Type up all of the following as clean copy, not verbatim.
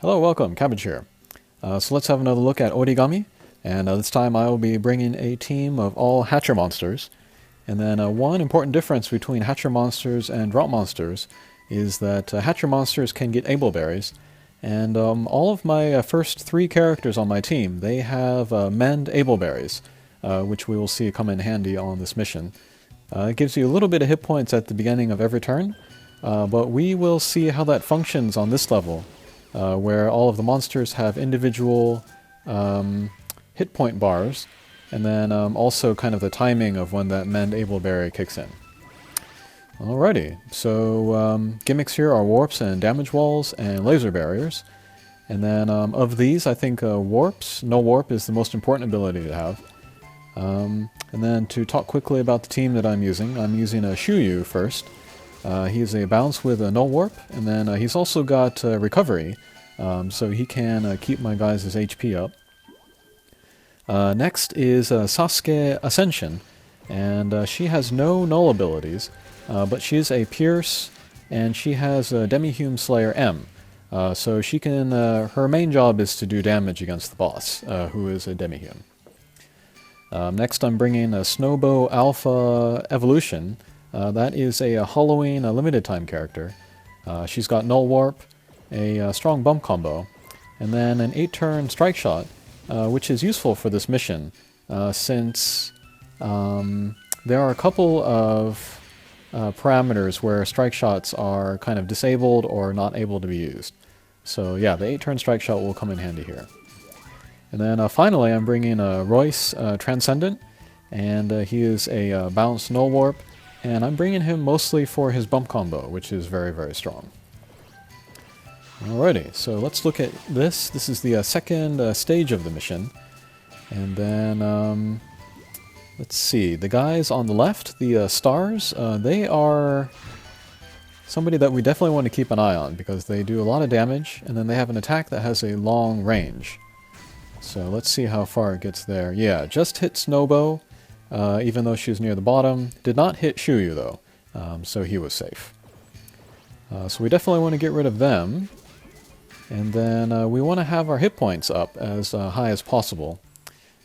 Hello, welcome, Cabbage here. So let's have another look at Origami, and this time I will be bringing a team of all Hatcher monsters. And then one important difference between Hatcher monsters and Drop monsters is that Hatcher monsters can get able berries, and all of my first three characters on my team, they have mend able berries, which we will see come in handy on this mission. It gives you a little bit of hit points at the beginning of every turn, but we will see how that functions on this level, where all of the monsters have individual hit point bars, and then also kind of the timing of when that mend able berry kicks in. Alrighty, so gimmicks here are warps and damage walls and laser barriers. And then of these, I think no warp is the most important ability to have. And then to talk quickly about the team that I'm using a Shuyu first. He is a bounce with a no warp, and then he's also got recovery, so he can keep my guys' HP up. Next is Sasuke Ascension, and she has no null abilities, but she is a Pierce, and she has a Demi-Hume Slayer M. So she can, her main job is to do damage against the boss, who is a Demi-Hume. Next I'm bringing a Snowbow Alpha Evolution. That is a Halloween limited time character. She's got null warp, a strong bump combo, and then an 8-turn strike shot, which is useful for this mission, since there are a couple of parameters where strike shots are kind of disabled or not able to be used. So yeah, the 8-turn strike shot will come in handy here. And then finally I'm bringing Royce Transcendent, and he is a bounce null warp, and I'm bringing him mostly for his bump combo, which is very, very strong. Alrighty, so let's look at this. This is the second stage of the mission. And then, let's see, the guys on the left, the stars, they are somebody that we definitely want to keep an eye on, because they do a lot of damage, and then they have an attack that has a long range. So let's see how far it gets there. Yeah, just hit Nobu, even though she was near the bottom. Did not hit Shuyu though, so he was safe. So we definitely want to get rid of them. And then we want to have our hit points up as high as possible.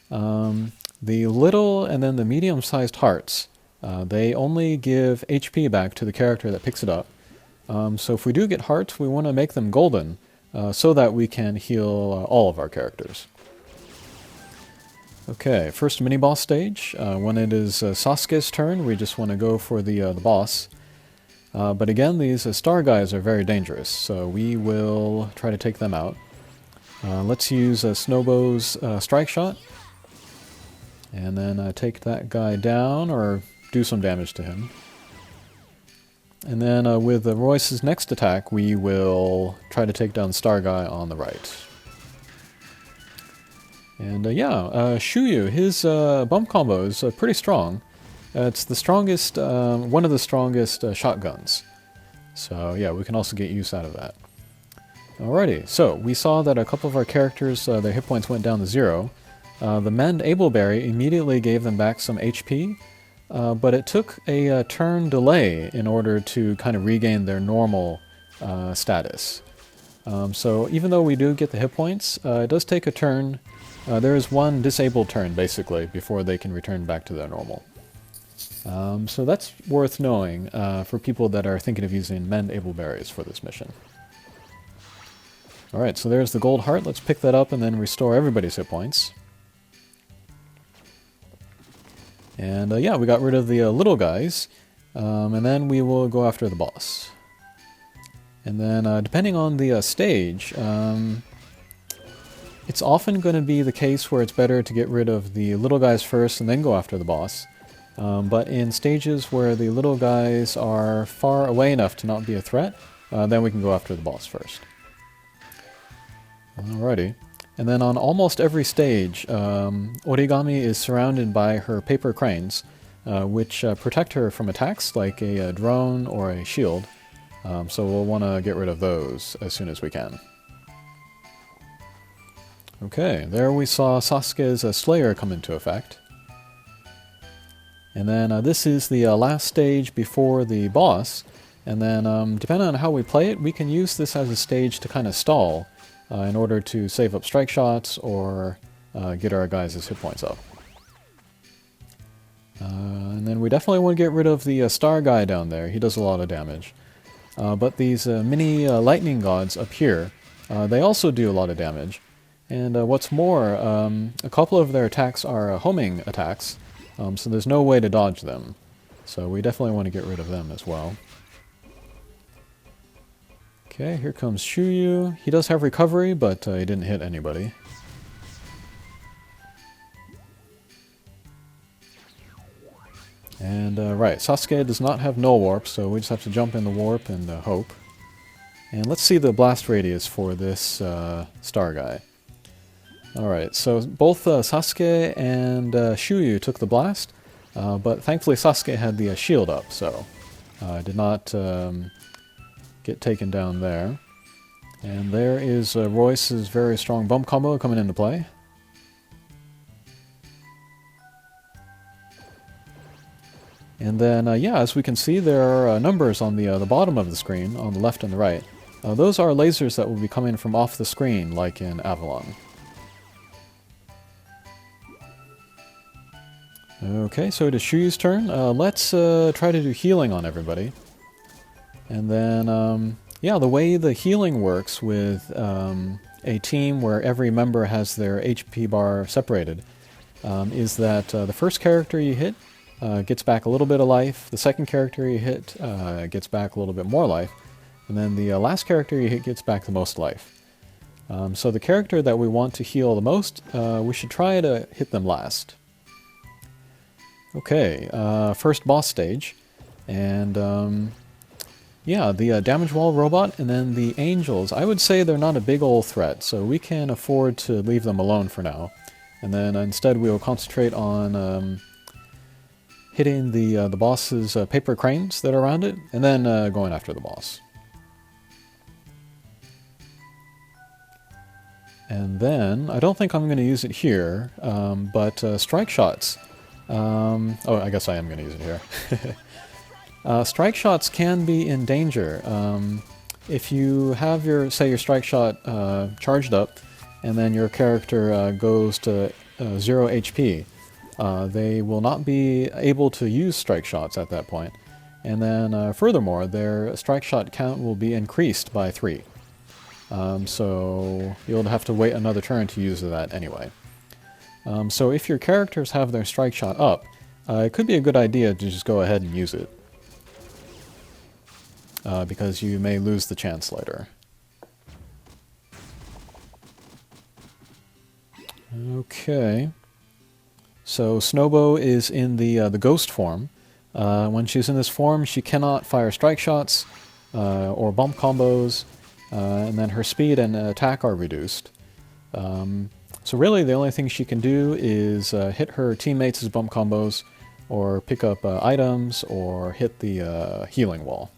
The little and then the medium-sized hearts, they only give HP back to the character that picks it up. So if we do get hearts, we want to make them golden, so that we can heal all of our characters. Okay, first mini-boss stage. When it is Sasuke's turn, we just want to go for the boss. But again, these star guys are very dangerous, so we will try to take them out. Let's use Snowbow's strike shot, and then take that guy down, or do some damage to him. And then with Royce's next attack, we will try to take down Star Guy on the right. And Shuyu, his bump combo is pretty strong. It's the strongest, one of the strongest shotguns. So yeah, we can also get use out of that. Alrighty, so we saw that a couple of our characters, their hit points went down to 0. The Mend Able Berry immediately gave them back some HP, but it took a turn delay in order to kind of regain their normal status. So even though we do get the hit points, it does take a turn. There is one disabled turn, basically, before they can return back to their normal. So that's worth knowing for people that are thinking of using Mend Able Berries for this mission. Alright, so there's the gold heart. Let's pick that up and then restore everybody's hit points. And yeah, we got rid of the little guys, and then we will go after the boss. And then depending on the stage, it's often going to be the case where it's better to get rid of the little guys first and then go after the boss. But in stages where the little guys are far away enough to not be a threat, then we can go after the boss first. Alrighty. And then on almost every stage, Origami is surrounded by her paper cranes, which protect her from attacks like a drone or a shield. So we'll want to get rid of those as soon as we can. Okay, there we saw Sasuke's Slayer come into effect. And then this is the last stage before the boss, and then depending on how we play it, we can use this as a stage to kind of stall, in order to save up strike shots or get our guys' hit points up. And then we definitely want to get rid of the star guy down there. He does a lot of damage. But these mini lightning gods up here, they also do a lot of damage. And what's more, a couple of their attacks are homing attacks, so there's no way to dodge them. So we definitely want to get rid of them as well. Okay, here comes Shuyu. He does have recovery, but he didn't hit anybody. And right, Sasuke does not have null warp, so we just have to jump in the warp and hope. And let's see the blast radius for this star guy. Alright, so both Sasuke and Shuyu took the blast, but thankfully Sasuke had the shield up, so did not get taken down there. And there is Royce's very strong bump combo coming into play. And then, yeah, as we can see, there are numbers on the bottom of the screen, on the left and the right. Those are lasers that will be coming from off the screen, like in Avalon. Okay, so it is Shuyu's turn. Let's try to do healing on everybody. And then, yeah, the way the healing works with a team where every member has their HP bar separated is that the first character you hit gets back a little bit of life, the second character you hit gets back a little bit more life, and then the last character you hit gets back the most life. So the character that we want to heal the most, we should try to hit them last. Okay, first boss stage, and yeah, the damage wall robot and then the angels, I would say they're not a big old threat, so we can afford to leave them alone for now. And then instead we will concentrate on hitting the boss's paper cranes that are around it, and then going after the boss. And then, I don't think I'm going to use it here, but strike shots. Oh, I guess I am going to use it here. Strike shots can be in danger. If you have your, say, your strike shot charged up, and then your character goes to 0 HP, they will not be able to use strike shots at that point. And then, furthermore, their strike shot count will be increased by 3. So you'll have to wait another turn to use that anyway. So if your characters have their strike shot up, it could be a good idea to just go ahead and use it. Because you may lose the chance later. Okay. So Shinobi is in the ghost form. When she's in this form, she cannot fire strike shots or bump combos, and then her speed and attack are reduced. So really the only thing she can do is hit her teammates' bump combos, or pick up items, or hit the healing wall.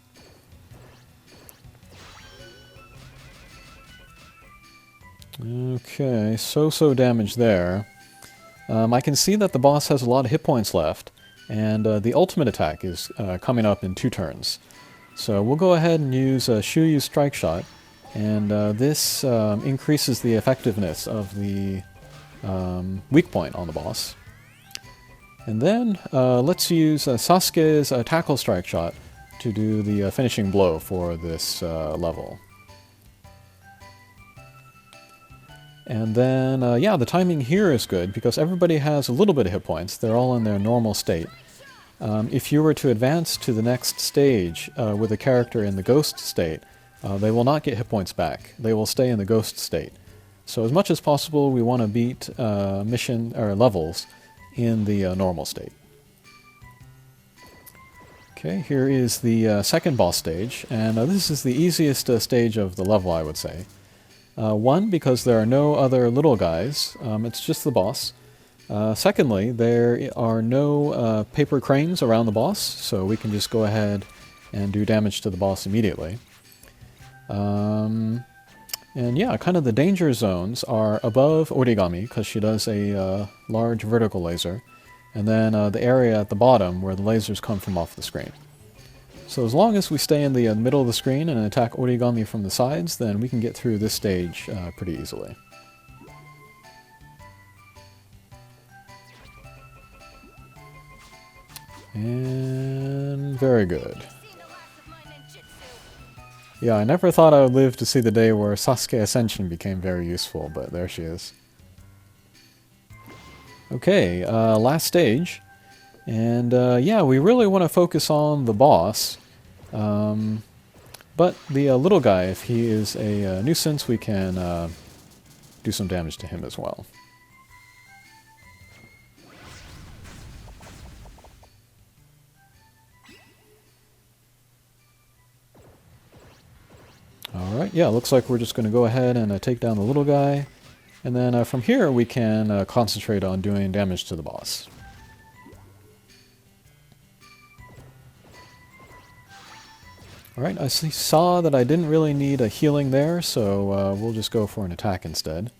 Okay, so damage there. I can see that the boss has a lot of hit points left, and the ultimate attack is coming up in 2 turns. So we'll go ahead and use Shuyu's strike shot, and this increases the effectiveness of the weak point on the boss. And then let's use Sasuke's tackle strike shot to do the finishing blow for this level. And then, yeah, the timing here is good because everybody has a little bit of hit points. They're all in their normal state. If you were to advance to the next stage with a character in the ghost state, they will not get hit points back. They will stay in the ghost state. So as much as possible, we want to beat mission or levels in the normal state. Okay, here is the second boss stage, and this is the easiest stage of the level, I would say. One, because there are no other little guys, it's just the boss. Secondly, there are no paper cranes around the boss, so we can just go ahead and do damage to the boss immediately. And yeah, kind of the danger zones are above Origami, because she does a large vertical laser, and then the area at the bottom where the lasers come from off the screen. So as long as we stay in the middle of the screen and attack Origami from the sides, then we can get through this stage pretty easily. And very good. Yeah, I never thought I would live to see the day where Sasuke Ascension became very useful, but there she is. Okay, last stage. And yeah, we really want to focus on the boss. But the little guy, if he is a nuisance, we can do some damage to him as well. Alright, yeah, looks like we're just going to go ahead and take down the little guy. And then from here we can concentrate on doing damage to the boss. Alright, I saw that I didn't really need a healing there, so we'll just go for an attack instead.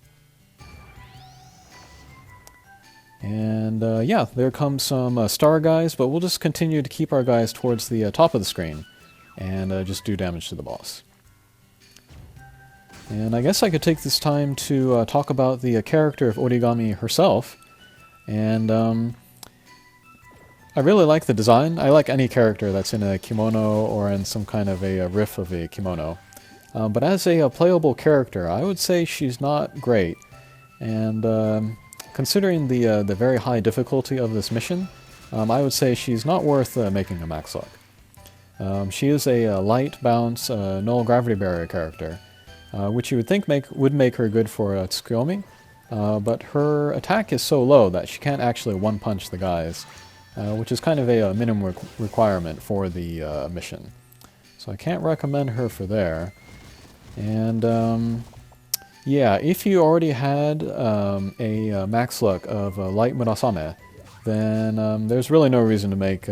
And yeah, there come some star guys, but we'll just continue to keep our guys towards the top of the screen and just do damage to the boss. And I guess I could take this time to talk about the character of Origami herself. And I really like the design. I like any character that's in a kimono or in some kind of a riff of a kimono. But as a playable character, I would say she's not great. And considering the very high difficulty of this mission, I would say she's not worth making a max luck. She is a light bounce, null gravity barrier character. Which you would think would make her good for Tsukuyomi, but her attack is so low that she can't actually one-punch the guys, which is kind of a minimum requirement for the mission. So I can't recommend her for there. And yeah, if you already had a max luck of light Murasame, then there's really no reason to make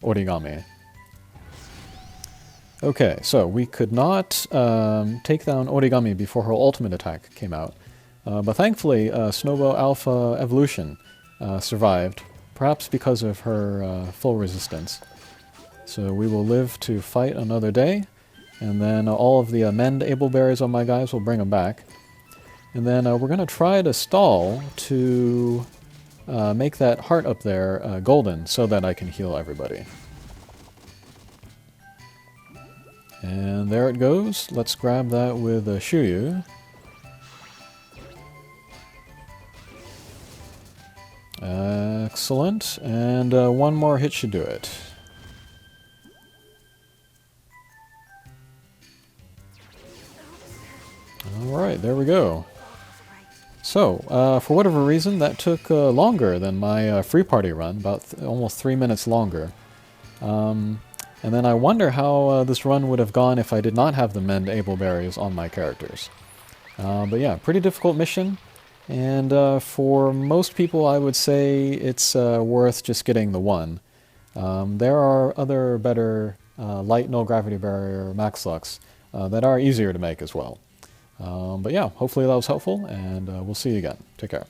Origami. Okay, so we could not take down Origami before her ultimate attack came out, but thankfully Shinobi Alpha Evolution survived, perhaps because of her full resistance. So we will live to fight another day, and then all of the mend able berries on my guys will bring them back. And then we're going to try to stall to make that heart up there golden so that I can heal everybody. And there it goes. Let's grab that with Shuyu. Excellent. And one more hit should do it. Alright, there we go. So, for whatever reason, that took longer than my free party run, about almost 3 minutes longer. And then I wonder how this run would have gone if I did not have the mend able berries on my characters. But yeah, pretty difficult mission. And for most people, I would say it's worth just getting the one. There are other better light null gravity barrier max lucks that are easier to make as well. But yeah, hopefully that was helpful, and we'll see you again. Take care.